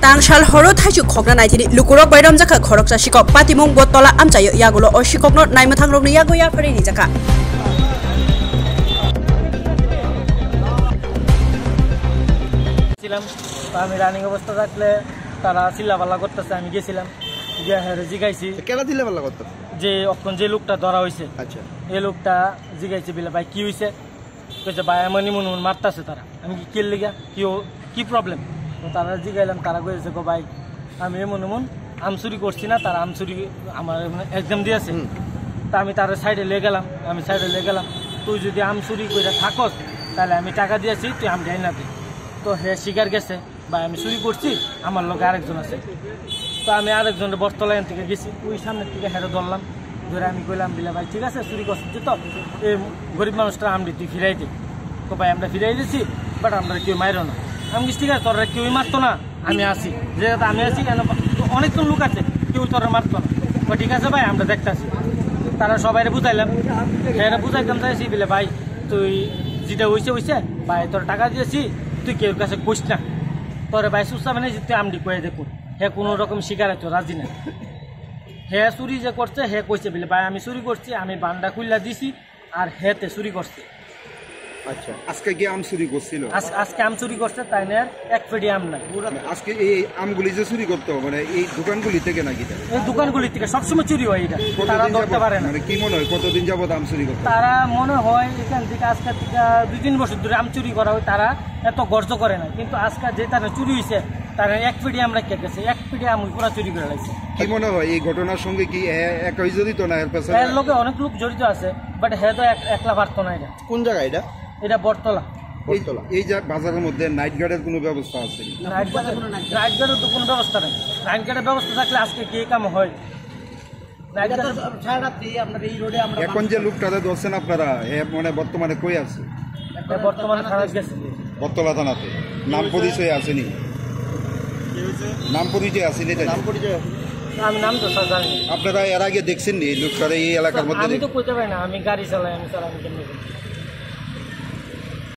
Tangsal horo thaju khokna nai thini lukurok bairam jaka khorok sa sikok patimong botola amchayo yagulo o sikokno naimethang rokni yago ya phari ni jaka ছিলাম আমি running অবস্থা থাকলে তারা চিল্লাপাল্লা করতেছে আমি গেছিলাম গিয়ে হেরে জিগাইছি কেন চিল্লাপাল্লা করতে যে অখন যে লোকটা ধরা হয়েছে আচ্ছা এই লোকটা জিগাইছে বলে ভাই কি হয়েছে কইছে ভাই এমন মন মারতেছে তারা আমি কি কেল লিগা কি প্রবলেম তো তারা জিগাইলাম তারা কইছে গো ভাই আমি এমন আম চুরি করছি না তারা আম চুরি আমার এক্সাম দিয়েছে তা আমি তার সাইডে লেগে গেলাম তুই যদি আম চুরি করে থাকস তাহলে আমি টাকা দিয়েছি তুই আম যাই না তুই তো হে শিকার গেছে বা আমি চুরি করছি আমার লোক আরেকজন আছে তো আমি আরেকজনের বটতলা এখান থেকে গেছি ওই সামনের থেকে হেরে ধরলাম ধরে আমি কইলাম দিলে ভাই ঠিক আছে চুরি করছি তো এই গরিব মানুষটা আমটি তুই ফিরাই দে তো ভাই আমরা ফিরাই দিয়েছি বাট আমরা কেউ মারো না আমি ঠিক আছে তোরা কেউই মারতো না আমি আসি যেহেতু আমি আছি কেন অনেকজন লোক আছে কেউ তোরা মারতো না তো ঠিক আছে ভাই আমরা দেখতেছি তারা সবাই বুঝাইলাম হেরা বুঝাইতাম চাইছি বলে ভাই তুই যেটা হয়েছে ভাই তোর টাকা দিয়েছি তুই কেউ কাছে কইস না তোর ভাই সুস্থ মানে তুই আমডি কয়ে দেখুন হে কোনো রকম শিকার হতো রাজি না হে চুরি যে করছে হে কইছে বলে ভাই আমি চুরি করছি আমি বান্ডা খুললা দিছি আর হেতে চুরি করছে আচ্ছা আজকে কি আম চুরি করছিল আজকে আম চুরি করছে তাই না এক পেটি আম নাই আজকে এই আমগুলি যে চুরি করতে মানে এই দোকানগুলি থেকে নাকি এই দোকানগুলি থেকে সবসময় চুরি হয় এটা তারা ধরতে পারে না মানে কি মনে হয় কতদিন যাবত আম চুরি করতে তারা মনে হয় এখান থেকে আজকে থেকে 2-3 বছর ধরে আম চুরি করা হয় তারা এত গর্জ করে না কিন্তু আজকে যে তারা চুরি হয়েছে তারা এক পেটি আমরা কেটেছে এক পেটি আম পুরো চুরি করে লাগছে কি মনে হয় এই ঘটনার সঙ্গে কি একই জড়িত না এর পেছনে এর লোকে অনেক লোক জড়িত আছে বাট হে তো একলা পারতো না এটা কোন জায়গা এটা বটতলা এই যে বাজারের মধ্যে নাইট গার্ডের কোনো ব্যবস্থা আছে নাইট গার্ডের তো কোনো ব্যবস্থা নেই নাইট গার্ডের ব্যবস্থা থাকলে আজকে কি কাম হয় নাইট গার্ড সারা রাত্রি আমরা এই রোডে আমরা এখন যে লোকটাতে ধরছেন আপনারা মানে বর্তমানে কই আছে বর্তমানে থানা গেছে বটতলা থানাতে নাম পরিচয় আসেনি নাম পরিচয় আসেনি আমি নাম তো জানি আপনারা এর আগে দেখছেন নি লোকটারে এই এলাকার মধ্যে আমি তো কইতে পারি না আমি গাড়ি চালাই আমি কেমনে